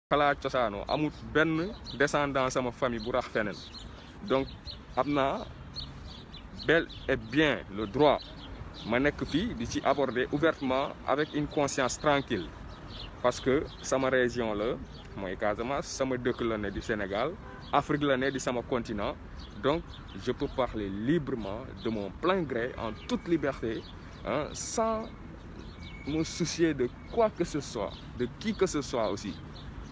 falaa cosaanoo amul benn descendant sama famille bu rax feneen donc am naa bel et bien le droit ma nekk fii di ci aborder ouvertement avec une conscience tranquille parce que sama région la mooy Casamance sama dëkk la ne di Sénégal Afrique la ne di sama continent donc je peux parler librement de mon plein gré en toute liberté sans me soucier de quoi que ce soit de qui que ce soit aussi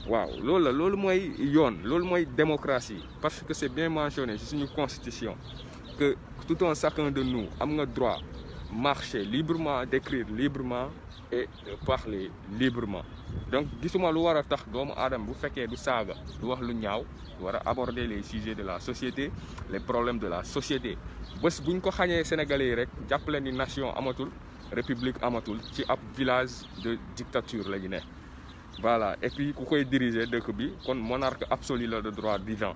waaw loolu la loolu mooy yoon loolu mooy démocratie parce que c'est bien mentionné ci suñu constitution que tout un chacun de nous am nga droit marcher librement d'écrire librement et de parler librement donc gisuma lu war a tax doomu aadama bu fekkee du saaga du wax lu ñaaw war a aborder les sujets de la société les problèmes de la société bés buñ ko xañee sénégalais yi rek jàppale ni nation amatul république amatul ci ab village de dictature la ñu ne voilà et puis ku koy diriger dëkk bi kon monarque absolu la de droit divin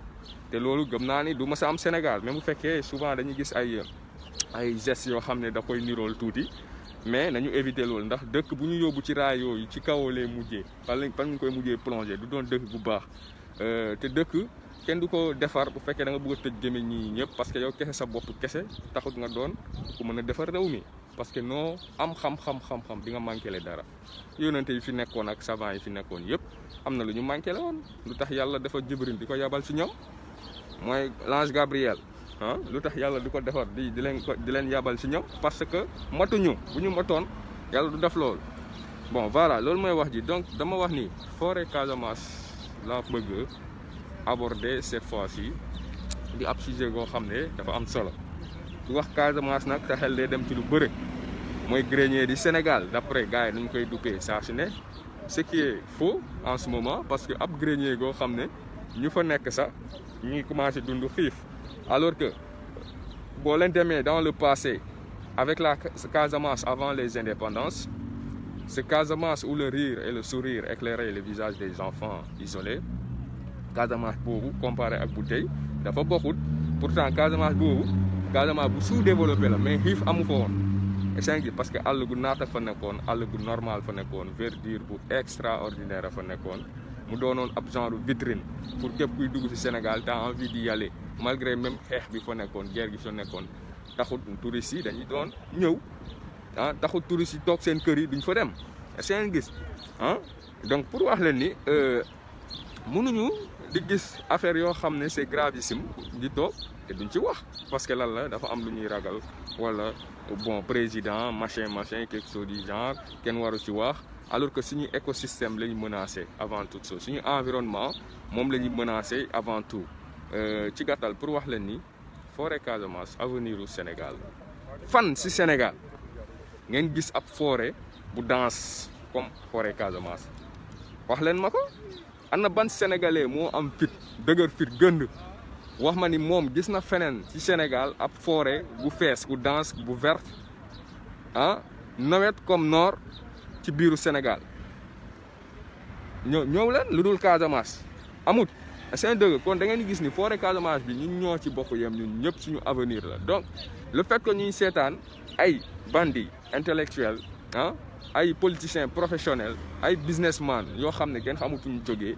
te loolu gëm naa ni du mës a am Sénégal même bu fekkee souvent dañuy gis ay gestes yoo xam ne da koy nirool tuuti mais nañu éviter loolu ndax dëkk bu ñu yóbbu ci raay yooyu ci kaw lay mujjee fan ñu koy mujjee plongé du doon dëkk bu baax te dëkk kenn du ko defar bu fekkee da nga bëgg a tëj gémmiñ ñi ñëpp parce que yow kese sa bopp kese taxut nga doon ku mën a defar réew mi parce que noo am xam-xam di nga manqué le dara yonente yi fi nekkoon ak savant yi fi nekkoon yëpp am na lu ñu manqué la woon lu tax yàlla dafa Jibril di ko yabal ci ñoom mooy l'ange Gabriel lu tax yàlla di ko defar di leen yabal ci ñoom parce que matuñu bu ñu matoon yàlla du def loolu bon voilà loolu mooy wax ji donc dama wax ni forêt Casamance la bëgg aborder cette fois-ci di ab sujet goo xam ne dafa am solo du wax Casamance nag te xel day dem ci lu bëre mooy grenier du Sénégal d'après gars yi nañu koy duppee saa su ne ce qui est faux en ce moment parce que ab grenier goo xam ne ñu fa nekk sax ñu ngi commencé dund xiif alors que boo leen demee dans le passé avec la Casamance avant les indépendances c'est Casamance où le rire et le sourire éclairaient le visage des enfants isolés Casamance boobu comparé ak bu tey dafa bokkut pourtant Casamance boobu Casamance bu sous-développé la mais xiif amu fa woon et parce que àll gu naata fa nekkoon àll gu normal fa nekkoon verdure bu extraordinaire fa nekkoon mu doonoon ab genre vitrine pour képp kuy dugg ci Sénégal t'as envie d'y aller malgré même xeex bi fa nekkoon guerre gi fa nekkoon taxut touristes yi dañuy doon ñëw taxut touristes yi toog seen kër yi duñ fa dem seen gis donc pour wax leen ni mënuñu di gis affaire yoo xam ne c'est gravissime di toog te duñ ci wax parce que lan la dafa am lu ñuy ragal wala bon président machin quelque chose du genre kenn waru ci wax alors que suñu écosystème la ñu menacé avant toute chose suñu environnement moom la ñu menacé avant tout ci gàttal pour wax leen ni forêt Casamance avenir u Sénégal fan ci Sénégal ngeen gis ab forêt bu dense comme forêt Casamance wax leen ma ko ana ban sénégalais moo am fit dëgër fit gënd wax ma ni moom gis na feneen ci Sénégal ab forêt bu fees bu dense bu verte nawet comme nord ci biiru Sénégal ñëw leen lu dul Casamance amut seen dëgg kon da ngeen gis ni forêt Casamance bi ñun ñoo ci bokk yem ñun ñëpp suñu avenir la donc le fait que ñuy seetaan ay bandits intellectuels ay politiciens professionnels ay businessmen yoo xam ne kenn xamul fu ñu jógee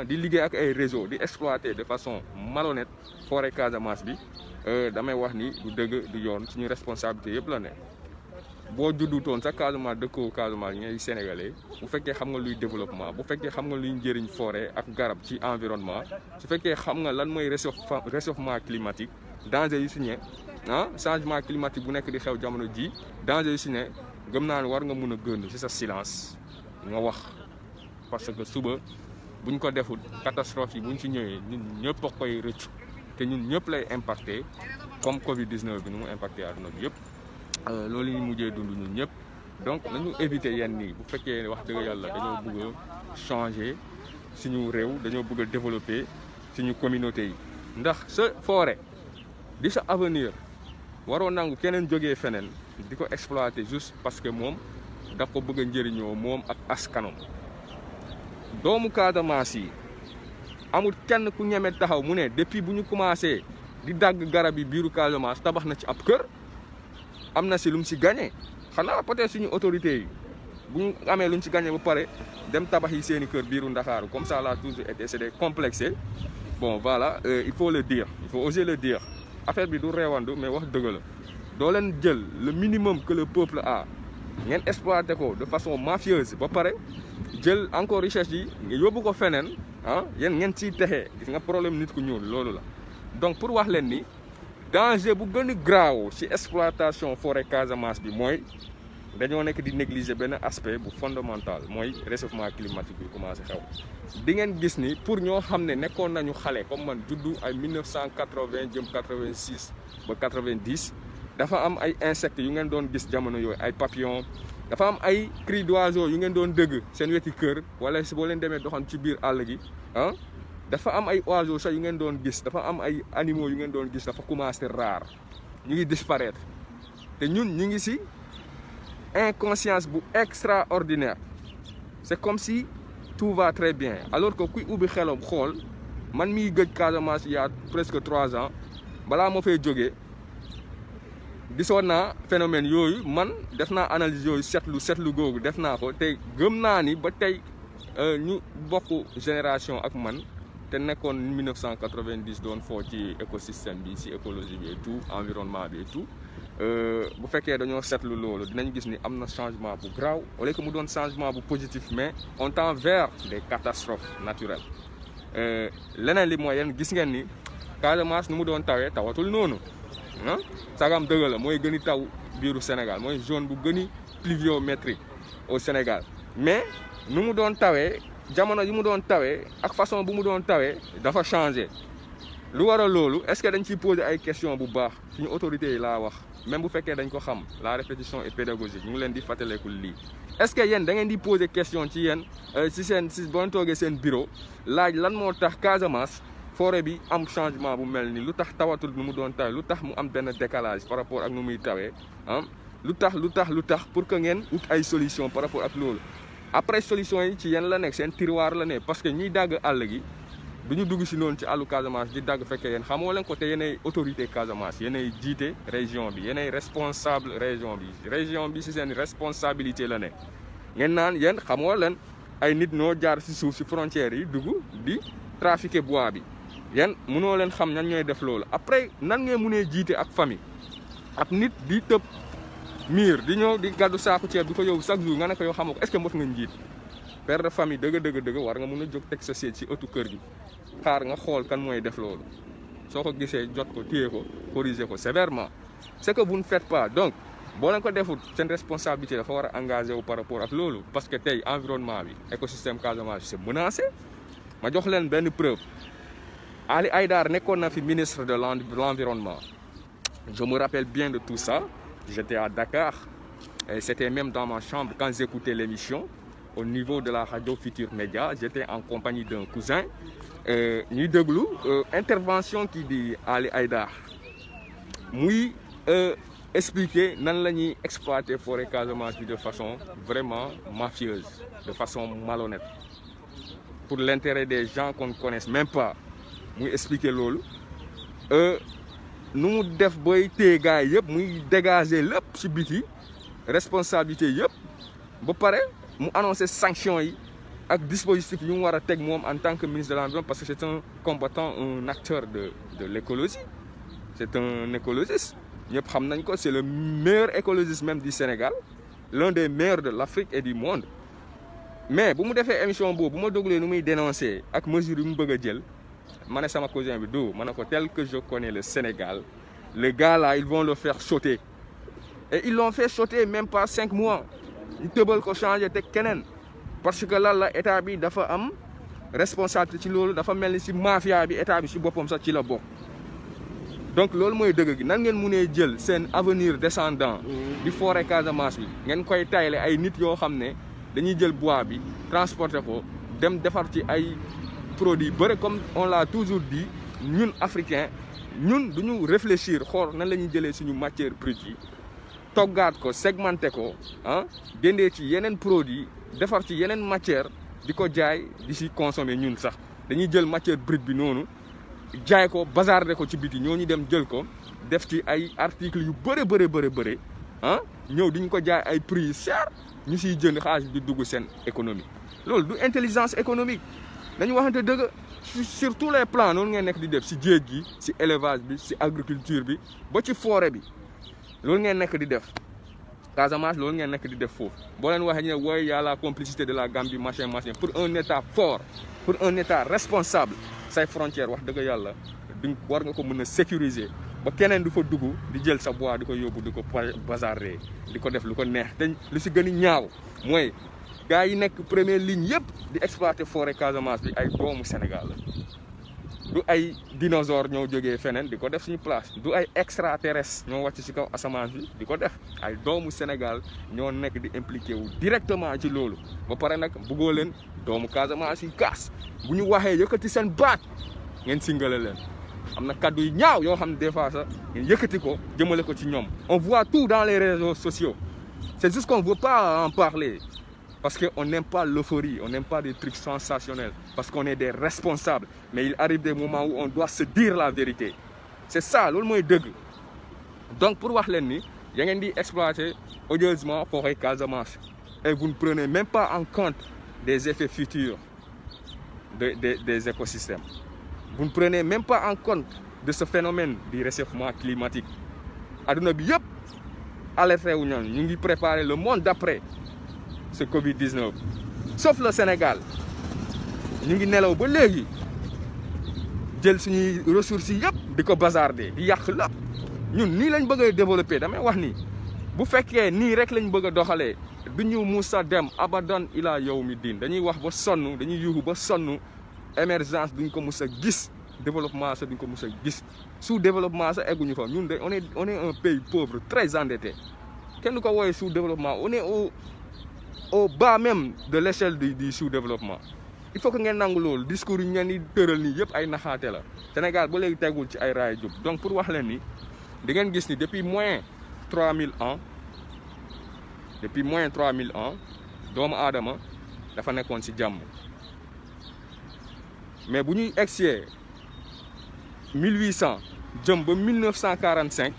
di liggéey ak ay réseau di exploiter de façon malhonnête forêt Casamance bi damay wax ni du dëgg du yoon suñu responsabilité yëpp la ne boo juddutoon sa Casamance dëkkoo Casamance ñooy sénégalais bu fekkee xam nga luy développement bu fekkee xam nga luy njëriñ forêt ak garab ci environnement su fekkee xam nga lan mooy réchauffement climatique danger yu si ne changement climatique bu nekk di xew jamono ji danger yu si ne gëm naa ne war nga mun a gën ci sa silence nga wax parce que suba buñ ko deful catastrophe yi buñ ci ñëwee ñun ñëpp a koy rëccu te ñun ñëpp lay impacté comme Covid-19 bi nu mu impacté àdduna bi yëpp loolu ñu mujjee dund ñun ñëpp donc nañu éviter yenn nii bu fekkee wax dëgg yàlla dañoo bëgg a changer suñu réew dañoo bëgg a développer suñu communauté yi ndax sa forêt di sa avenir waroo nangu keneen jógee feneen di ko exploiter juste parce que moom daf ko bëgg a njëriñoo moom ak askanam doomu Casamance yi amul kenn ku ñeme taxaw mu ne depuis bu ñu commencé di dagg garab yi biiru Casamance tabax na ci ab kër am na si lu mu si gagné xanaa peut-être suñu autorités yi bu ñu amee lu ñu ci gagné ba pare dem tabax yi seen i kër biiru Ndakaaru comme ça là toujours été c'est des complexés bon voilà il faut le dire il faut oser le dire affaire bi du reewandu mais wax dëgg la doo leen jël le minimum que le peuple a ngeen exploité ko de façon mafieuse ba pare jël encore richesse yi yóbbu ko feneen ah yéen ngeen ciy texee gis nga problème nit ku ñuul loolu la donc pour wax leen ni danger bu gën a graaw ci exploitation forêt Casamance bi mooy dañoo nekk di négliger benn aspect bu fondamental mooy réchauffement climatique bi commencé xew di ngeen gis ni pour ñoo xam ne nekkoon nañu xale comme man juddu ay 1980 jëm 86 ba 90 dafa am ay insectes yu ngeen doon gis jamono yooyu ay papillons dafa am ay cris d'oiseaux yu ngeen doon dëgg seen weti kër wala si boo leen demee doxan ci biir àll gi ah dafa am ay oiseaux sax yu ngeen doon gis dafa am ay animaux yu ngeen doon gis dafa commencé rare ñu ngi disparaître te ñun ñu ngi si inconscience bu extraordinaire c'est comme si tout va très bien alors que kuy ubbi xelam xool man miy gëj Casamance il y a presque 3 ans balaa ma fay jógee gisoon naa phénomène yooyu man def naa analyse yooyu seetlu googu def naa ko te gëm naa ni ba tey ñu bokk génération ak man te nekkoon 1990 doon foo ci écosystème bi ci écologie bi et tout environnement bi et tout bu fekkee dañoo seetlu loolu dinañ gis ni am na changement bu graaw au lieu que mu doon changement bu positif mais on tend vers des catastrophes naturelles leneen li mooy yéen gis ngeen ni Casamance nu mu doon tawee tawatul noonu ah sagam dëgg la mooy gëni taw biiru Sénégal mooy zone bu gëni pluviométrique au Sénégal mais nu mu doon tawee jamono yi mu doon tawee ak façon bu mu doon tawee dafa changé lu waral loolu est-ce que dañ ciy poser ay questions bu baax suñu autorités yi laa wax même bu fekkee dañ ko xam la répétition est pédagogique ñu ngi leen di fàttaleku lii est-ce que yéen da ngeen di poser question ci yéen si boo toogee seen bureau laaj lan moo tax Casamance forêt bi am changement bu mel ni lu tax tawatul nu mu doon tawee lu tax mu am benn décalage par rapport ak nu muy tawee ah lu tax pour que ngeen ut ay solution par rapport ak loolu après solution yi ci yéen la nekk seen tiroir la ne parce que ñiy dagg àll gi du ñu dugg si noonu ci àllu Casamance di dagg fekkee yéen xamoo leen ko te yéenay autorité Casamance yéenay jiite région bi yéenay responsable région bi si seen responsabilité la ne ngeen naan yéen xamoo leen ay nit ñoo jaar si suuf si frontières yi dugg di trafiquer bois bi yéen mënoo leen xam ñan ñooy def loolu après nan ngeen mënee jiite ak famille ak nit di tëb miir di ñëw di gàddu saaku ceeb di ko yow chaque jour nga ne ko yow xamoo ko est-ce que mot nga njiit père de famille dëgg war nga mën a jóg teg sa seet si ëttu kër gi xaar nga xool kan mooy def loolu soo ko gisee jot ko téye ko corriger ko sévèrement c'est que vous ne faites pas donc boo leen ko defut seen responsabilité dafa war a engagé wu par rapport ak loolu parce que tey environnement bi écosystème Casamance c'est menacé ma jox leen benn preuve Ali Haïdar nekkoon na fi ministre de l'environnement je me rappelle bien de tout ça j'étais à Dakar et c'était même dans ma chambre quand j'écoutais l'émission au niveau de la radio Futur Média j'étais en compagnie d'un cousin ñuy déglu intervention kii di Ali Haïdar muy expliquer nan la ñuy exploiter forêt Casamance bi de façon vraiment mafieuse de façon malhonnête pour l'intérêt des gens qu'on ne connaisse même pas muy expliquer loolu nu mu def booy téye gars yi yëpp muy dégager lépp ci biti responsabilité yëpp ba pare mu annoncé sanctions yi ak dispositifs yu mu war a teg moom en tant que ministre de l'environnement parce que c'est un combattant un acteur de l'écologie c'est un écologiste ñëpp xam nañ ko c'est le meilleur écologiste même du Sénégal l'un des meilleurs de l'Afrique et du monde mais bu mu defee émission boobu bu ma déglee nu muy dénoncer ak mesures yu mu bëgg a jël ma ne sama cousin bi ma ne ko tel que je connais le Sénégal les gars là ils vont le faire sauter et ils l'ont fait sauter même pas 5 mois ñu tëbal ko changer teg keneen parce que lan la état bi dafa am responsabilité ci loolu dafa mel ni ci mafia bi état bi ci boppam sax ci la bokk donc loolu mooy dëgg gi nan ngeen mënee jël seen avenir descendant di forêt Casamance bi ngeen koy tayle ay nit yoo xam ne dañuy jël bois bi transporter ko dem defar ci ay produits bëri comme on l'a toujours dit ñun africains ñun duñu réfléchir xool nan la ñuy jëlee suñu matière brute yi toggaat ko segmenté ko génnee ci yeneen produit defar ci yeneen matière di ko jaay di si consommer ñun sax dañuy jël matière brute bi noonu jaay ko bazarder ko ci biti ñooñu dem jël ko def ci ay articles yu bëri ñëw diñ ko jaay ay prix cher ñu siy jënd xaalis di dugg seen économie loolu du intelligence économique dañu waxante dëgg sur tous les plans noonu ngeen nekk di def si géej gi si élevage bi si agriculture bi ba ci forêt bi loolu ngeen nekk di def Casamance loolu ngeen nekk di def foofu boo leen waxee ñu ne wooy y a la complicité de la Gambie machin pour un état fort pour un état responsable say frontière wax dëgg yàlla di war nga ko mën a sécuriser ba keneen du fa dugg di jël sa bois di ko yóbbu di ko bazarder di ko def lu ko neex te lu si gën a ñaaw mooy gars yi nekk première ligne yëpp di exploiter forêt Casamance bi ay doomu Sénégal la du ay dinosaure ñoo jógee feneen di ko def suñu place du ay extraterrestre ñoo wàcc ci kaw asamaan bi di ko def ay doomu Sénégal ñoo nekk di impliqué wu directement ci loolu ba pare nag bëggoo leen doomu Casamance yi kaas bu ñu waxee yëkkati seen baat ngeen singale leen am na kaddu yu ñaaw yoo xam ne des fois sax ngeen yëkkati ko jëmale ko ci ñoom on voit tout dans les réseaux sociaux c'est juste qu'on veut pas en parler parce qu'on n'aime pas l'euphorie, on n'aime pas des trucs sensationnels, parce qu'on est des responsables. Mais il arrive des moments où on doit se dire la vérité. C'est ça, c'est ce que je veux dire. Donc pour wax leen ni ya ngeen di exploiter odieusement forêt Casamance et vous ne prenez même pas en compte des effets futurs des écosystèmes. Vous ne prenez même pas en compte de ce phénomène du réchauffement climatique. Aduna bi yëpp alerté wu ñu ngi préparer le monde d'après ce Covid-19 sauf le Sénégal ñu ngi nelaw ba léegi jël suñuy ressources yi yëpp di ko bazarder di yàq lépp ñun nii lañ bëgg a développer damay wax ni bu fekkee nii rek lañ bëgg a doxalee du ñu musa dem abadan ila yawmi diin dañuy wax ba sonn dañuy yuuxu ba sonn émergence duñ ko mus a gis développement sa duñ ko mus a gis sous développement sa egguñu fa ñun de on est un pays pauvre très endetté kenn du ko wooyee sous développement on est au bas même de l'échelle du sous-développement il faut que ngeen nangu loolu discours yi ngeen di tëral nii yëpp ay naxaate la Sénégal ba léegi tegul ci ay raay jub donc pour wax leen ni di ngeen gis ni depuis moins 3000 ans doomu aadama dafa nekkoon ci jàmm mais bu ñuy egsee 1800 jëm ba 1945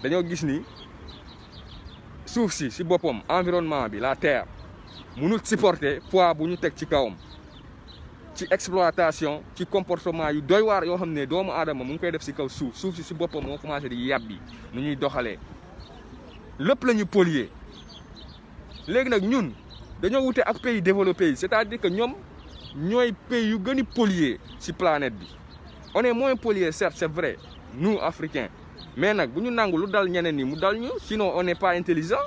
dañoo gis ni suuf si boppam environnement bi la terre mënul supporter poids bu ñu teg ci kawam ci exploitation ci comportement yu doy waar yoo xam ne doomu aadama mu ngi koy def ci kaw suuf si boppam moo commencé di yàbbi nu ñuy doxalee lépp la ñu polluer léegi nag ñun dañoo wute ak pays développés yi c'est-à-dire que ñoom ñooy pays yu gën a polluer ci planète bi on est moins polluer certes c'est vrai nous Africains mais nag bu ñu nangu lu dal ñeneen ñi mu dal ñu sinon on n'est pas intelligent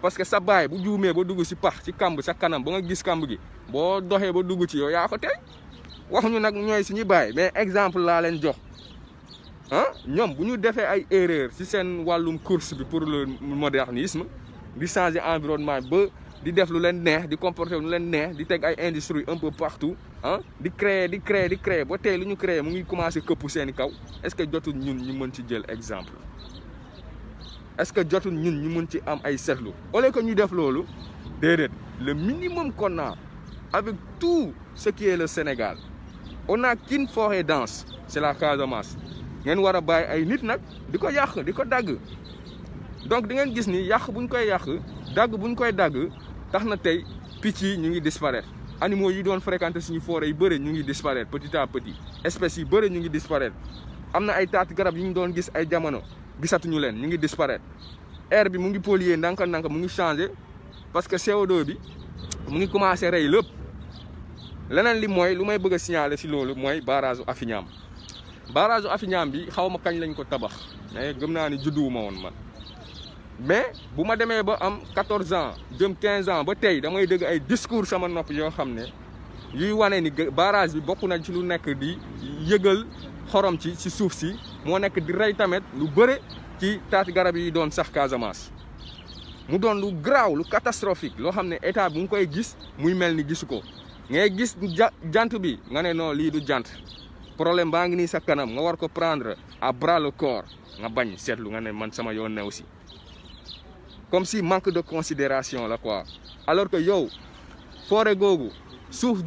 parce que sa baay bu juumee ba dugg ci pax ci kamb sa kanam ba nga gis kamb gi boo doxee ba dugg ci yow yaa ko tey waxuñu nag ñooy suñu baay mais exemple laa leen jox ah ñoom bu ñu defee ay erreur ci seen wàllum course bi pour le modernisme di changer environnement ba di def lu leen neex di comporter lu leen neex di teg ay industries un peu partout ah di créer ba tey lu ñu créer mu ngi commencer këpp seeni kaw est-ce que jotul ñun ñu mën ci jël exemple est-ce que jotul ñun ñu mën ci am ay seetlu au lieu que ñu def loolu déedéet le minimum qu'on a avec tout ce qui est le Sénégal on n'a qu'une forêt dense c'est la Casamance ngeen war a bàyyi ay nit nag di ko yàq di ko dagg donc di ngeen gis ni yàq bu ñu koy yàq dagg bu ñu koy dagg tax na tey picc yi ñu ngi disparaître animaux yi doon fréquenter suñu forêt yu bëri ñu ngi disparaître petit à petit espèces yi bëri ñu ngi disparaître am na ay taati garab yi ñu doon gis ay jamono gisatuñu leen ñu ngi disparaître air bi mu ngi polluer ndànk-ndànk mu ngi changer parce que CO2 bi mu ngi commencer rey lépp leneen li mooy lu may bëgg a signaler ci loolu mooy barrage u Affiniam barrage u Affiniam bi xaw ma kañ lañ ko tabax mais gëm naa ni judduwuma woon man mais bu ma demee ba am 14 ans jëm 15 ans ba tey damay dégg ay discours sama nopp yoo xam ne yuy wane ni barrage bi bokk na ci lu nekk di yëgal xorom ci suuf si moo nekk di rey tamit lu bëre ci taati garab yi doon sax Casamance mu doon lu graaw lu catastrophique loo xam ne état bi mu koy gis muy mel ni gisu ko ngay gis jant bi nga ne non lii du jant problème baa ngi nii sa kanam nga war ko prendre à bras le corps nga bañ seetlu nga ne man sama yoon new si comme si manque de considération la quoi alors que yow forêt googu suuf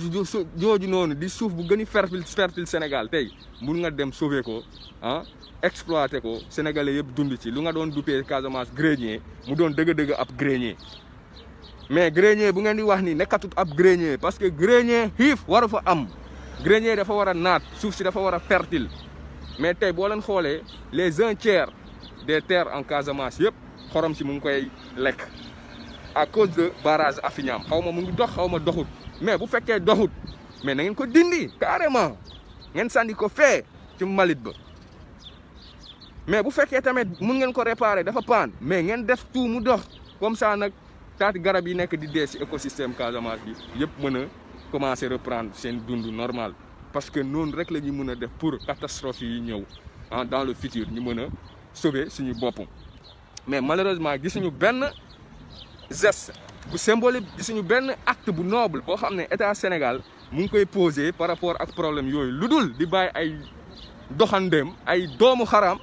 jooju noonu di suuf bu gën a fertile Sénégal tey mun nga dem sauver ko ah exploiter ko sénégalais yëpp dund ci lu nga doon duppee Casamance grenier mu doon dëgg-dëgg ab grenier. mais grenier bu ngeen di wax ni nekkatut ab grenier parce que grenier xiif waru fa am grenier dafa war a naat suuf si dafa war a fertile mais tey boo leen xoolee les 1/3 des terres en Casamance yëpp xorom si mu ngi koy lekk à cause de barrage Affiniam xaw ma mu ngi dox xaw ma doxut mais bu fekkee doxut mais na ngeen ko dindi carrément ngeen sànni ko fee ci mbalit ba mais bu fekkee tamit mun ngeen ko réparer dafa paan mais ngeen def tout mu dox comme ça nag taati garab yi nekk di dee si écosystème Casamance bi yëpp mën a commencer reprendre seen dund normal parce que noonu rek la ñu mën a def pour catastrophe yi ñëw dans le futur ñu mën a sauver suñu bopp. mais malheureusement gisuñu benn geste bu symbolique gisuñu benn acte bu noble boo xam ne état Sénégal mu ngi koy poser par rapport ak problème yooyu lu dul di bàyyi ay doxandéem ay doomu xaraam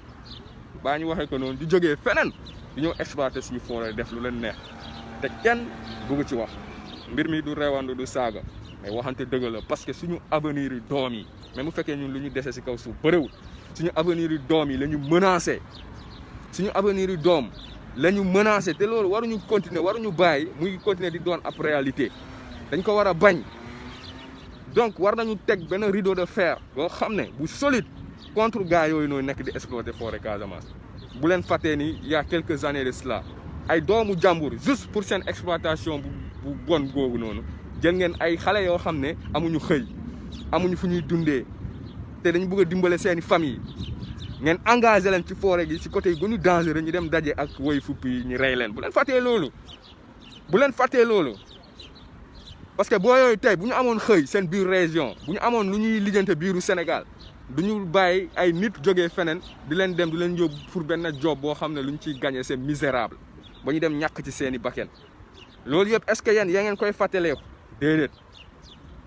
baa ñu waxee ko noonu di jógee feneen di ñëw exploiter suñu forêt def lu leen neex te kenn bëgg ci wax mbir mi du rewandu du saaga mais waxante dëgg la parce que suñu avenir yi doom yi même bu fekkee ñun lu ñu dese si kaw suuf bëriwul suñu avenir yi doom yi la ñu menacé suñu avenir yi doom la ñu menacé te loolu waruñu continuer waruñu bàyyi muy continuer di doon ab réalité dañ ko war a bañ donc war nañu teg benn rideau de fer boo xam ne bu solide contre gars yooyu noonu nekk di exploiter forêt Casamance. bu leen fàttee ni il y a quelques années de cela ay doomu jàmbur juste pour seen exploitation bu bon googu noonu jël ngeen ay xale yoo xam ne amuñu xëy amuñu fu ñuy dundee te dañu bëgg a dimbale seeni famille ngeen engagé leen ci forêt gi ci côté yi gënu dangereux ñu dem daje ak woy fupp yi ñu rey leen bu leen fàttee loolu bu leen fàttee loolu parce que boo yooyu tey bu ñu amoon xëy seen biir région bu ñu amoon lu ñuy lijjante biiru Sénégal du ñu bàyyi ay nit jógee feneen di leen dem di leen yóbbu pour benn job boo xam ne lu ñu ciy gagné c'est misérable ba ñu dem ñàkk ci seeni bakken loolu yëpp est-ce que yéen yaa ngeen koy fàttaleeku déedéet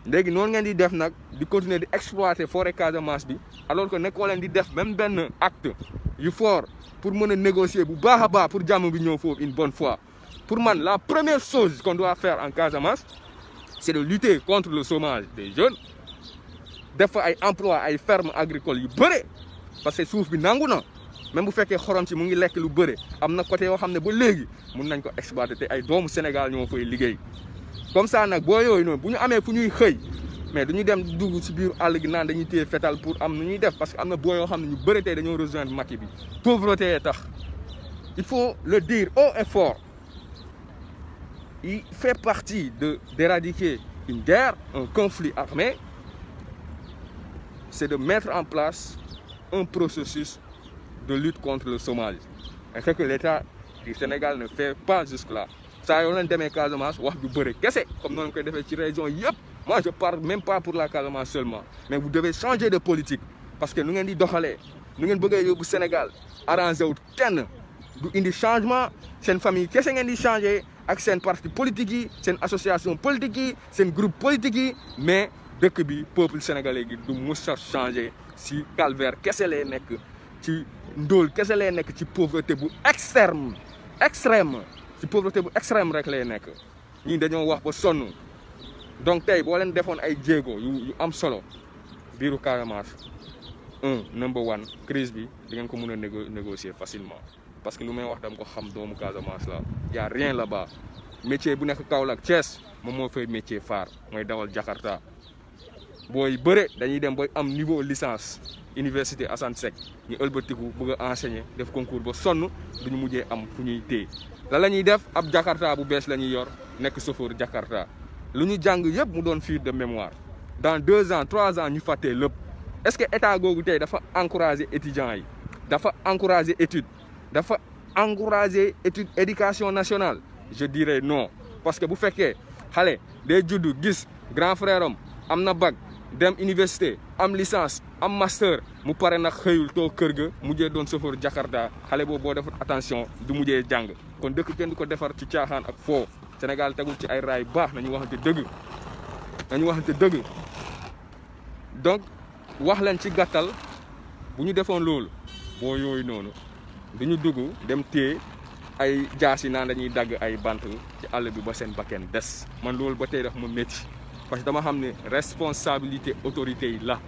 léegi noonu ngeen di def nag di continuer di exploiter forêt Casamance bi alors que nekkoo leen di def même benn acte yu fort pour mën a négocier bu baax a baax pour jàmm bi ñëw foofu une bonne fois. Pour man la première chose qu'on doit faire en Casamance c'est de lutter contre le chômage des jeunes def fa ay emploi ay fermes agricoles yu bëre parce que suuf bi nangu na même bu fekkee xorom ci mu ngi lekk lu bëre am na côté yoo xam ne ba léegi mun nañ ko exploiter te ay doomu Sénégal ñoo fay liggéey. comme ça nag boo yooyu noonu bu ñu amee fu ñuy xëy mais du ñu dem dugg ci biir àll gi naan dañuy téye fetal pour am nu ñuy def parce que am na boo yoo xam ne ñu bëri tey dañoo rejoindre Macky bi pauvreté tax il faut le dire haut et fort il fait partie d'éradiquer une guerre un conflit armé c'est de mettre en place un processus de lutte contre le chômage et ce que l'État du Sénégal ne fait pas jusque-là. saa yoo leen demee Casamance wax ju bëre kese comme noonu koy defee ci région yëpp moi je parle même pas pour la Casamance seulement mais vous devez changer de politique parce que nu ngeen di doxalee nu ngeen bëggee yóbbu Sénégal arrangé wut kenn du indi changement seen famille kese ngeen di changer ak seen parti politique yi seen association politique yi seen groupe politique yi mais dëkk bi peuple sénégalais gi du mus a changer si calvaire kese lay nekk ci ndóol kese lay nekk ci pauvreté bu extrême ci pauvreté bu extrême rek lay nekk ñii dañoo wax ba sonn donc tey boo leen defoon ay jéego yu am solo biiru Casamance number one crise bi di ngeen ko mën a négocier facilement parce que lu may wax dama ko xam doomu Casamance la y a rien là-bas métier bu nekk Kaolack Thiès moom moo fay métier phare mooy dawal Jakarta booy bëre dañuy dem booy am niveau licence université Assane Seck ñu ëlbatiku bëgg a enseigner def concours ba sonn duñu mujjee am fu ñuy téye la ñuy def ab Jakarta bu bees la ñuy yor nekk chauffeur Jakarta lu ñu jàng yëpp mu doon fuite de mémoire dans 2 ans 3 ans ñu fàttee lépp est-ce que état googu tey dafa encourager étudiants yi dafa encourager étude dafa encourager étude éducation nationale je dirais non parce que bu fekkee xale day juddu gis grand frère am na bac dem université am licence am master mu pare nag xëyul toog kër ga mujjee doon chauffeur Jakarta xale boobu boo defut attention du mujjee jàng kon dëkk kenn du ko defar ci caaxaan ak foo Sénégal tegul ci ay raay baax nañu waxante dëgg donc wax leen ci gàttal bu ñu defoon loolu boo yooyu noonu duñu dugg dem téye ay jaas yi naan dañuy dagg ay bant ci àll bi ba seen bakken des man loolu ba tey daf ma métti parce que dama xam ne responsabilité autorité yi la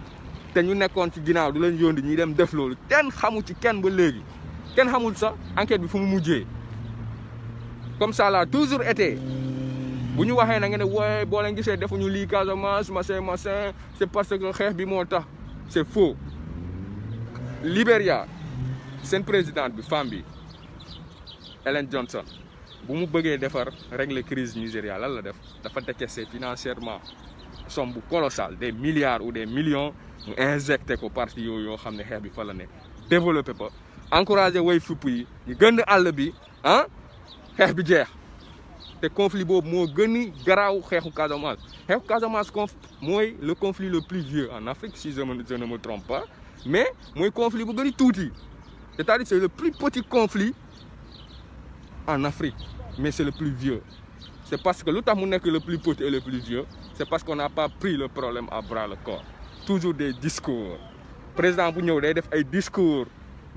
te ñu nekkoon ci ginnaaw du leen yóndi ñuy dem def loolu kenn xamu ci kenn ba léegi kenn xamul sax enquête bi fu mu mujjee comme ça là toujours été bu ñu waxee na nga ne wooye boo leen gisee defuñu lii Casamance machin c'est parce que xeex bi moo tax c'est faux. Libéria seen présidente bi femme bi Ellen Johnson bu mu bëggee defar régler crise Nigéria lan la def dafa décaisser financièrement somme bu colossale des milliards ou des millions mu injecté ko parti yooyu yoo xam ne xeex bi fa la ne développé ko encouragé way fupp yi ñu gën àll bi ah xeex bi jeex te conflit boobu moo gën a garaaw xeexu Casamance mooy le conflit le plus vieux en Afrique si je ne me trompe pas mais mooy conflit bu gën a tuuti c'est-à-dire c'est le plus petit conflit en Afrique mais c'est le plus vieux c'est parce que lu tax mu nekk le plus petit et le plus vieux c'est parce qu'on n'a pas pris le problème à bras le corps toujours des discours président bu ñëw day def ay discours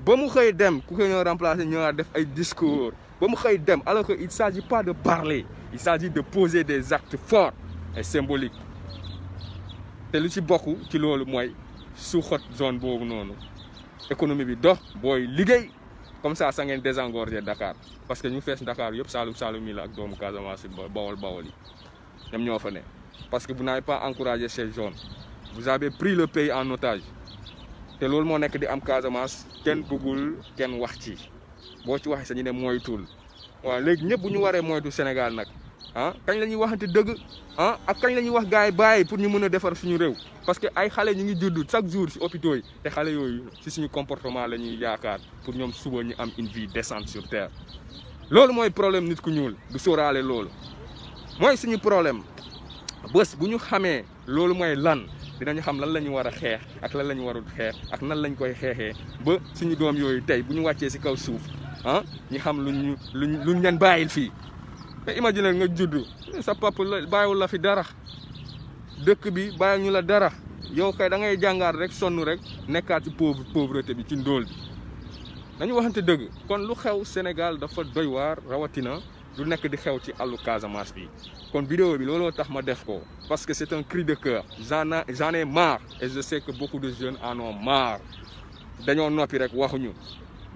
ba mu xëy dem ku ko ñëw remplacer ñëwaat def ay discours ba mu xëy dem alors que il s'agit pas de parler il s'agit de poser des actes forts et symboliques te lu ci bokk ci loolu mooy suuxat zone boobu noonu économie bi dox booy liggéey comme ça ngeen désengorger Dakar parce que ñu fees Dakar yëpp Saloum yi la ak doomu Casamance Bawol yi ñoom ñoo fa ne parce que vous n'avez pas encouragé ces zones vous avez pris le pays en otage te loolu moo nekk di am Casamance kenn bëggul kenn wax ci boo ci waxee sañu ne moytul waaw léegi ñëpp bu ñu waree moytu Sénégal nag ah kañ la ñuy waxante dëgg ah ak kañ la ñuy wax gars yi bàyyi pour ñu mën a defar suñu réew parce que ay xale ñu ngi judd chaque jour ci hôpitaux yi te xale yooyu ci suñu comportement la ñuy yaakaar pour ñoom suba ñu am une vie décente sur terre loolu mooy problème nit ku ñuul du sóoraale loolu mooy suñu problème bés bu ñu xamee loolu mooy lan dinañu xam lan la ñu war a xeex ak lan la ñu warul xeex ak nan lañ koy xeexee ba suñu doom yooyu tey bu ñu wàccee ci kaw suuf ah ñu xam luñ leen bàyyil fii te imagine nga judd sa papa bàyyiwul la fi dara dëkk bi bàyyi ñu la dara yow kay da ngay jàngaat rek sonn rek nekkaat ci pauvreté bi ci ndóol bi dañu waxante dëgg kon lu xew Sénégal dafa doy waar rawatina lu nekk di xew ci àllu Casamance bi kon vidéo bi looloo tax ma def ko parce que c'est un cri de cœur j'en ai marre et je sais que beaucoup de jeunes en ont marre dañoo noppi rek waxuñu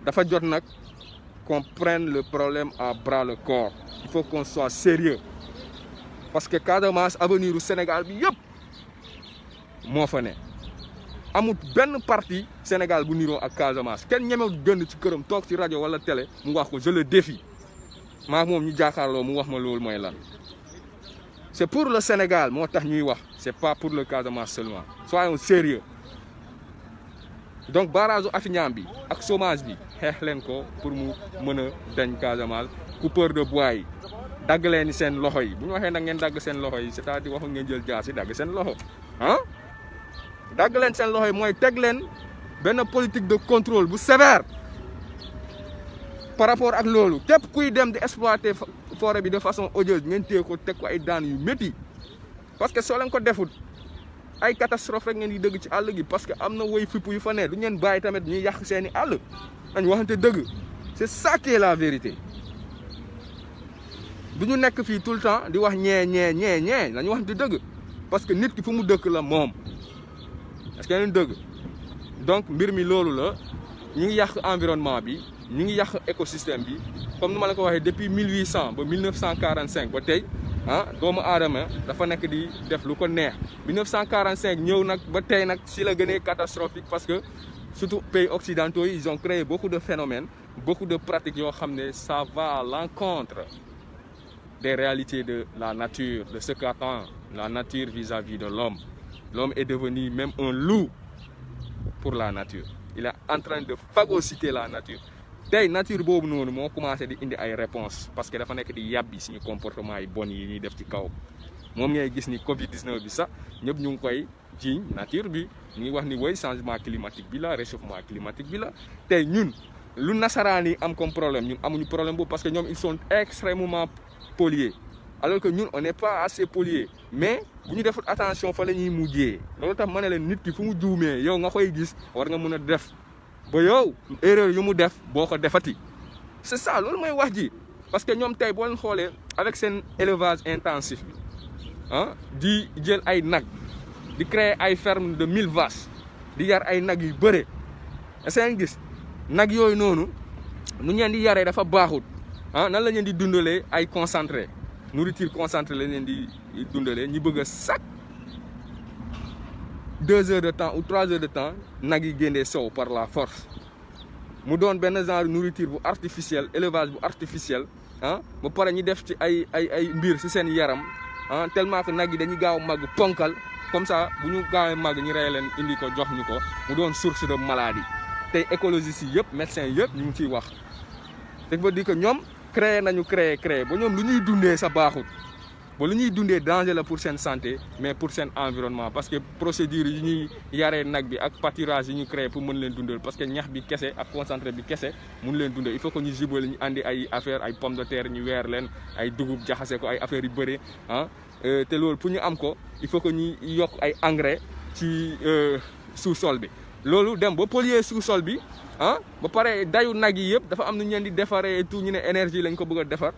dafa jot nag qu'on prenne le problème à bras le corps il faut qu'on soit sérieux parce que Casamance avenir u Sénégal bi yëpp moo fa ne amul benn parti Sénégal bu niroo ak Casamance kenn ñemewul gën ci këram toog ci rajo wala télé mu wax ko je le défie maa moom ñu jàkkaarloo mu wax ma loolu mooy lan c'est pour le Sénégal moo tax ñuy wax c'est pas pour le Casamance seulement soyons sérieux donc barrage u Affiniam bi ak chômage bi xeex leen ko pour mu mën a dañ Casamance coupeur de bois yi dagg leen seen loxo yi bu ñu waxee nag ngeen dagg seen loxo yi c'est-à-dire waxu ngeen jël jaasi dagg seen loxo ah dagg leen seen loxo yi mooy teg leen benn politique de contrôle bu sévère par rapport ak loolu képp kuy dem di exploiter forêt bi de façon odieuse ngeen téye ko teg ko ay daan yu métti parce que soo leen ko defut ay catastrophe rek ngeen di dëgg ci àll gi parce que am na woy fipp yu fa ne du ngeen bàyyi tamit ñuy yàq seeni àll dañ waxante dëgg c'est ça qui est la vérité du ñu nekk fii tout le temps di wax ñee dañu waxante dëgg parce que nit ki fu mu dëkk la moom est-ce que ngeen dëgg donc mbir mi loolu la ñu ngi yàq environnement bi ñu ngi yàq écosystème bi comme ni ma la ko waxee depuis 1800 ba 1945 ba tey ah doomu aadama dafa nekk di def lu ko neex 1945 ñëw nag ba tey nag si la gënee catastrophique parce que surtout pays occidentaux yi ils ont créé beaucoup de phénomènes beaucoup de pratiques yoo xam ne ça va à l'encontre des réalités de la nature de ce qu'attend la nature vis-à-vis de l'homme. L'homme est devenu même un loup pour la nature. Il est en train de phagocyter la nature. tey nature boobu noonu moo commencé di indi ay réponses parce que dafa nekk di yàbbi suñu comportement yi bon yi ñuy def ci kaw moom ngay gis ni Covid 19 bi sax ñëpp ñu ngi koy jiiñ nature bi ñu ngi wax ni woy changement climatique bi la réchauffement climatique bi la tey ñun lu nasaraan yi am comme problème ñun amuñu problème boobu parce que ñoom ils sont extrêmement pollués alors que ñun on n'est pas assez pollués mais bu ñu defut attention fa la ñuy mujjee loolu tax ma ne leen nit ki fu mu juumee yow nga koy gis war nga mën a def ba yow erreur yu mu def boo ko defati c'est ça loolu mooy wax ji parce que ñoom tey boo leen xoolee avec seen élevage intensif bi di jël ay nag di créer ay ferme de 1000 vaches di yar ay nag yu bëre seen gis nag yooyu noonu nu ñeen di yaree dafa baaxut nan la leen di dundalee ay concentré nourriture concentrée la leen di dundalee ñu bëgg a chaque 2 heures de temps ou 3 heures de temps nag yi génnee sow par la force mu doon benn genre nourriture bu artificielle élevage bu artificiel ba pare ñu def ci ay mbir ci seen yaram tellement que nag yi dañuy gaaw màgg ponkal comme ça bu ñu gaawee màgg ñu rey leen indi ko jox ñu ko mu doon source de maladie tey écologistes yi yëpp médecins yëpp ñu ngi ciy wax ça veut dire que ñoom créé ba ñoom lu ñuy dundee sa baaxut ba lu ñuy dundee danger la pour seen santé mais pour seen environnement parce que procédure yi ñuy yaree nag bi ak pâturage yi ñu créé pour mën leen dundal parce que ñax bi kese ak concentré bi kese mun leen dundal il faut que ñu jubale ñu andi ay affaire ay pomme de terre ñu weer leen ay dugub jaxase ko ay affaires yu bëri te loolu pour ñu am ko il faut que ñu yokk ay engrais ci sous-sol bi loolu dem ba polluer sous-sol bi ba pare dayu nag yi yëpp dafa am nu ñu leen di defaree tout ñu ne énergie lañ ko bëgg a defar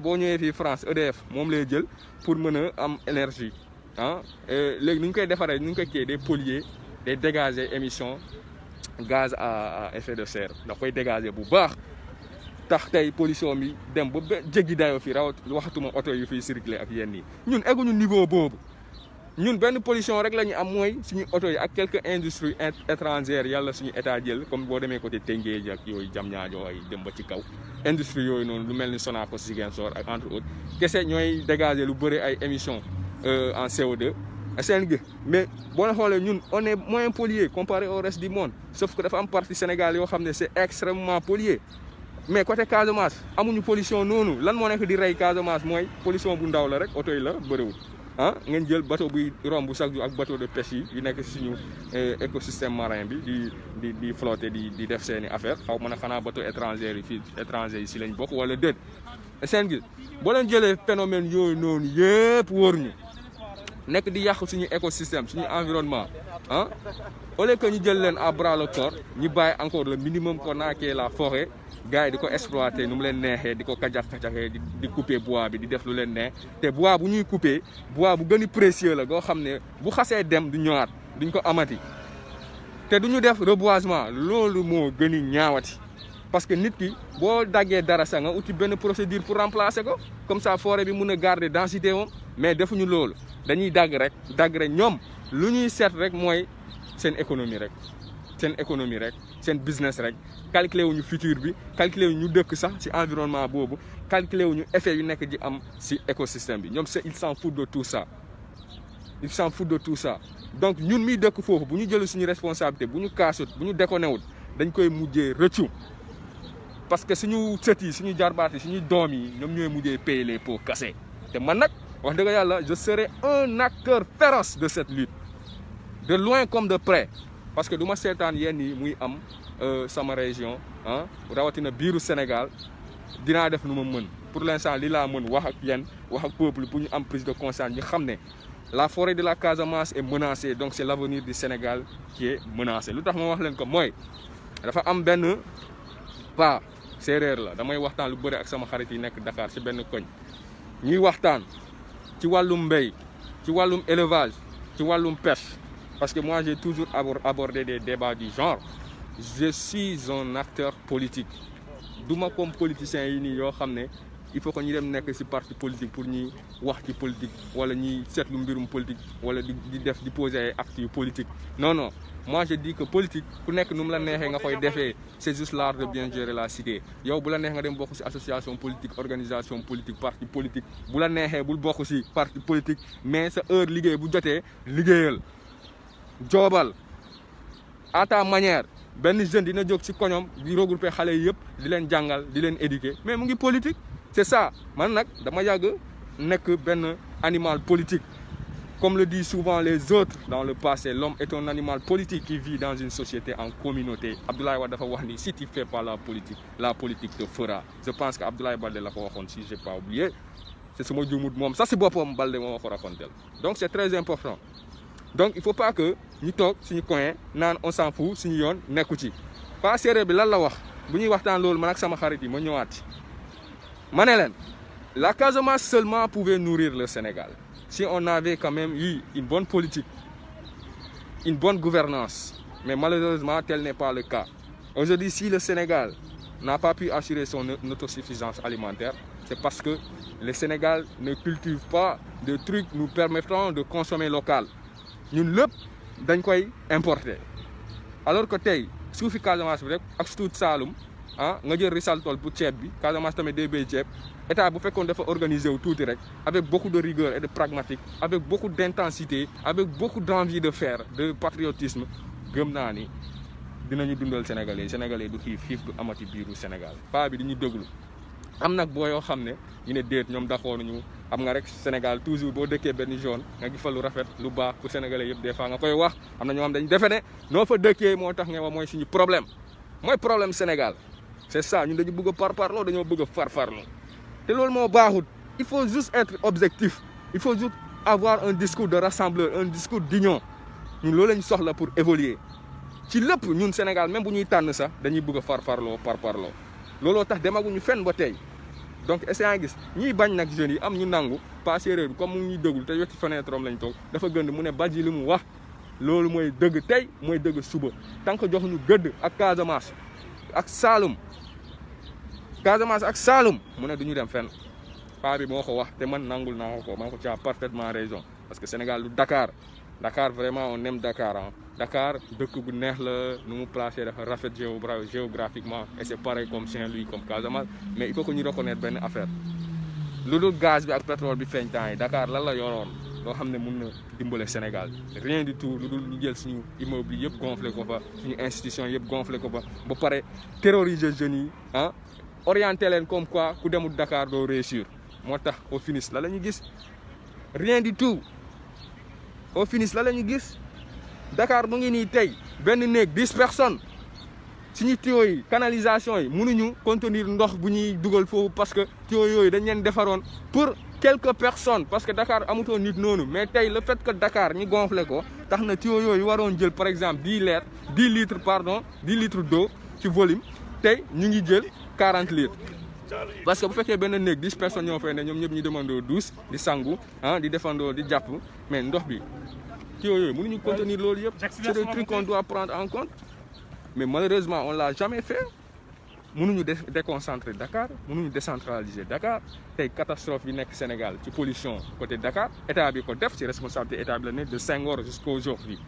boo ñëwee fii France EDF moom lay jël pour mën a am énergie léegi nu ñu koy defaree nu ñu koy kii day polluer day dégager émission gaz à effet de serre da koy dégager bu baax tax tey pollution bi dem ba jéggi dayoo fii rawat waxatuma oto yu fiy circuler ak yenn yi ñun egguñu niveau boobu ñun benn pollution rek la ñu am mooy suñu oto yi ak quelques industries étrangères yàlla suñu état jël comme boo demee côté Tëngéej ak yooyu Diamniadio ay dem ba ci kaw industrie yooyu noonu lu mel ni Sonacos Ziguinchor ak entre autres kese ñooy dégager lu bëri ay émissions en CO2 seen gi mais boo na xoolee ñun on est moins pollué comparé au reste du monde sauf que dafa am partie Sénégal yoo xam ne c'est extrêmement pollué mais côté Casamance amuñu pollution noonu lan moo nekk di rey Casamance mooy pollution bu ndaw la rek oto yi la bëriwul ngeen jël bateau buy romb chaque jour ak bateau de pêche yi nekk si suñu écosystème marin bi di flotter di def seeni affaire xaw ma ne xanaa bateau étranger yi fii étranger yi si lañ bokk wala déet seen gis boo leen jëlee phénomène yooyu noonu yëpp wóor ñu nekk di yàq suñu écosystème suñu environnement au lieu que ñu jël leen à bras le corps ñu bàyyi encore le minimum qu'on a qui est la forêt gars yi di ko exploiter nu mu leen neexee di ko kajax-kajaxee di couper bois bi di def lu leen neex te bois bu ñuy couper bois bu gën a précieux la goo xam ne bu xasee dem du ñëwaat duñ ko amati te du ñu def reboisement loolu moo gën a ñaawati parce que nit ki boo daggee dara sa nga uti benn procédure pour remplacer ko comme ça forêt bi mun a garder densité moom mais defuñu loolu dañuy dagg rek ñoom lu ñuy seet rek mooy seen économie rek seen business rek calculer wuñu futur bi calculer wuñu dëkk sax ci environnement boobu calculer wuñu effet yu nekk di am ci écosystème bi ñoom ils s'en foutent de tout ça donc ñun miy dëkk foofu bu ñu jël suñu responsabilité bu ñu kaasut bu ñu déconné dañ koy mujjee rëccu parce que suñu sët yi suñu jarbaat yi suñu doom yi ñoom ñooy mujjee payer les pots cassés te man nag wax dëgg yàlla je serai un acteur féroce de cette lutte de loin comme de près parce que du ma seetaan yenn yi muy am sama région rawatina biiru Sénégal dinaa def nu ma mën pour l'instant li laa mën wax ak yéen wax ak peuple pour ñu am prise de conscience ñu xam ne la forêt de la Casamance est menacée donc c'est l'avenir du Sénégal qui est menacé lu tax ma wax leen ko mooy dafa am benn paa séeréer la damay waxtaan lu bëri ak sama xarit yi nekk Dakar ci benn koñ ñuy waxtaan ci wàllum mbéy ci wàllum élevage ci wàllum pêche parce que moi j'ai toujours abordé des débats du genre je suis un acteur politique duma comme politiciens yi nii yoo xam ne il faut que ñu dem nekk ci parti politique pour ñuy wax ci politique wala ñuy seetlu mbirum politique wala di poser ay actes yu politique non moi je dis que politique ku nekk nu mu la neexee nga koy defee c'est juste l'art de bien gérer la cité yow bu la neex nga dem bokk ci association politique organisation politique parti politique bu la neexee bul bokk ci parti politique mais sa heure liggéey bu jotee liggéeyal joobal à ta manière benn jeune dina jóg ci koñom di regrouper xale yi yëpp di leen jàngal di leen éduquer mais mu ngi politique c'est ça man nag dama yàgg nekk benn animal politique comme le disent souvent les autres dans le passé l'homme est un animal politique qui vit dans une société en communauté Abdoulaye Wade dafa wax ni si tu fais pas la politique te fera je pense que Abdoulaye Wade la ko waxoon si j'ai pas oublié c'est suma jumut moom sax si boppam Balde moo ma ko racontel donc c'est très important donc il faut pas que ñu toog suñu coin naan on s'en fout suñu yoon nekku ci pas séeréer bi lan la wax bu ñuy waxtaan loolu man ak sama xarit yi ma ñëwaat ma ne leen la Casamance seulement pouvait nourrir le Sénégal si on avait quand même eu une bonne politique, une bonne gouvernance. Mais malheureusement, tel n'est pas le cas. Aujourd'hui, si le Sénégal n'a pas pu assurer son autosuffisance alimentaire, c'est parce que le Sénégal ne cultive pas de trucs nous permettant de consommer local. Nous devons importer. Alors que tey suufi Casamance bi rek ak tout Saloum nga jël risal tool pour ceeb bi Casamance tamit day béy ceeb état bu fekkoon dafa organiser wu tuuti rek avec beaucoup de rigueur et de pragmatique, avec beaucoup d'intensité, avec beaucoup d'envie de faire, de patriotisme, gëm naa ni dinañu dundal Sénégalais du xiif du amati biiru Sénégal paa bi dañuy déglu am nag boo yoo xam ne ñu ne déet ñoom d'accord ñu am nga rek Sénégal toujours boo dëkkee benn zone nga gis fa lu rafet lu baax pour Sénégalais yëpp des fois nga koy wax am na ñoo xam dañu defe ne noo fa dëkkee moo tax nga wax mooy suñu problème mooy problème Sénégal c'est ça ñun dañu bëgg a parparloo dañoo bëgg a farfarloo te loolu moo baaxut. Il faut juste être objectif, il faut juste avoir un discours de rassembleur, un discours d'union. Ñun loolu lañ soxla pour évoluer ci lépp ñun Sénégal même bu ñuy tànn sax dañuy bëgg a farfarloo parparloo looloo tax demaguñu fenn ba tey. Donc essayant gis ñiy bañ nag jeunes yi am ñu nangu pas séeréer bi comme mu ñuy déglu te wetti fenêtre am lañ toog dafa gënd mu ne Badji li mu wax loolu mooy dëgg tey mooy dëgg suba tant que jox ñu gëdd ak Casamance ak Saloum mu ne du ñu dem fenn paa bi moo ko wax te man nangul naa ko man ko ci a parfaitement raison parce que Sénégal du Dakar vraiment on aime Dakar Dakar dëkk bu neex la nu mu placé dafa rafet géographiquement et c'est pareil comme Saint-Louis comme Casamance mais il faut que ñu reconnaître benn affaire lu dul gaz bi ak pétrole bi feeñ temps yi Dakar lan la yoroon loo xam ne mun na dimbale Sénégal rien du tout lu dul ñu jël suñu immeuble yi yëpp gonflé ko fa suñu institution yëpp gonflé ko fa ba pare terroriser jeunes yi orienté leen comme quoi ku demul Dakar doo réussir moo tax au finish la ñu gis rien du tout au finish la ñu gis Dakar mu ngi nii tey benn néeg 10 personnes suñu tuyaux yi canalisation yi mënuñu contenir ndox bu ñuy dugal foofu parce que tuyaux yooyu dañ leen defaroon pour quelques personnes parce que Dakar amutoon nit noonu mais tey le fait que Dakar ñu gonflé ko tax na tuyaux yooyu waroon jël par exemple 10 litres d'eau ci volume tey ñu ngi jël 40 litres. Parce que bu fekkee benn néeg 10 personnes ñoo fay ne ñoom ñëpp ñu demandoo douche di sangu di defandoo di jàpp mais ndox bi tuyaux yooyu mënuñu contenir loolu yëpp. C'est des trucs qu'on doit prendre en compte mais malheureusement on l'a jamais fait. mënuñu déconcentrer Dakar mënuñu décentraliser Dakar tey catastrophe bi nekk Sénégal ci pollution côté Dakar état bi ko def ci responsabilité état bi la ne de Senghor jusqu'aujourd'hui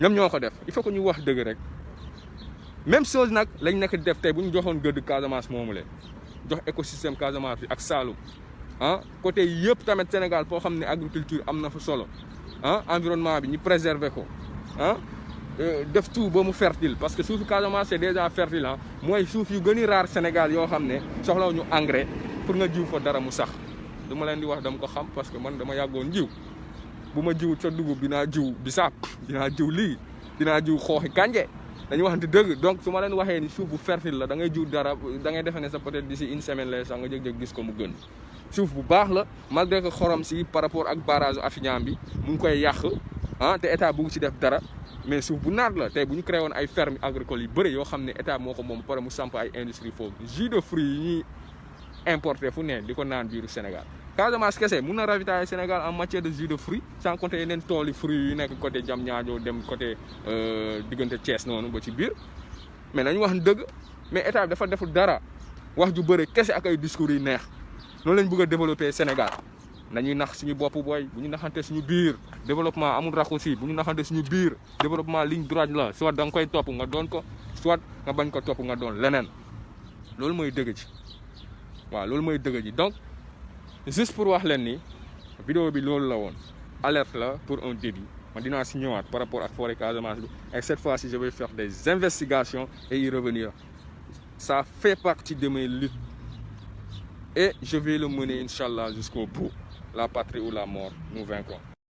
ñoom ñoo ko def il faut que ñu wax dëgg rek même chose nag lañ nekk def tey bu ñu joxoon gëdd Casamance moomu leen jox écosystème Casamance bi ak Saloum côté yëpp tamit Sénégal foo xam ne agriculture am na fa solo environnement bi ñu préserver ko def tout ba mu fertile parce que suufu Casamance c'est déjà fertile mooy suuf yu gën a rare Sénégal yoo xam ne soxlaw ñu engrais pour nga jiw fa dara mu sax du ma leen di wax dama ko xam parce que man dama yàggoon jiw bu ma jiwut sa dugub dinaa jiw bisaab dinaa jiw lii dinaa jiw xooxi kànje dañuy waxante dëgg donc su ma leen waxee ni suuf bu fertile la da ngay jiw dara da ngay defe ne sa peut-être d'ici une semaine lay sax nga jëg-jëg gis ko mu gën suuf bu baax la malgré que xorom si par rapport ak barrage Affiniam bi mu ngi koy yàq te état bugg ci def dara mais suuf bu naat la tey bu ñu créé woon ay fermes agricoles yu bëri yoo xam ne état moo ko moom pare mu samp ay industrie foofu jus de fruits yi ñuy importé fu ne di ko naan biiru Sénégal Casamance kese mun na ravitailler Sénégal en matière de jus de fruits sans compter yeneen tool yi fruits yu nekk côté Diamniadio dem côté diggante Thiès noonu ba ci biir mais nañu wax dëgg mais état bi dafa deful dara wax ju bëri kese ak ay discours yu neex noonu lañ bëgg a développer Sénégal nañuy nax suñu bopp booy bu ñu naxante suñu biir développement amul raccourci bu ñu naxante suñu biir développement ligne droite la soit da nga koy topp nga doon ko soit nga bañ ko topp nga doon leneen loolu mooy dëgg ji waaw loolu mooy dëgg ji donc juste pour wax leen ni vidéo bi loolu la woon alerte la pour un début man dinaa si ñëwaat par rapport ak forêt Casamance bi et cette fois-ci je vais faire des investigations et y revenir ça fait partie de mes luttes et je vais le mener inchallah jusqu'au bout. La patrie ou la mort, nous vaincrons.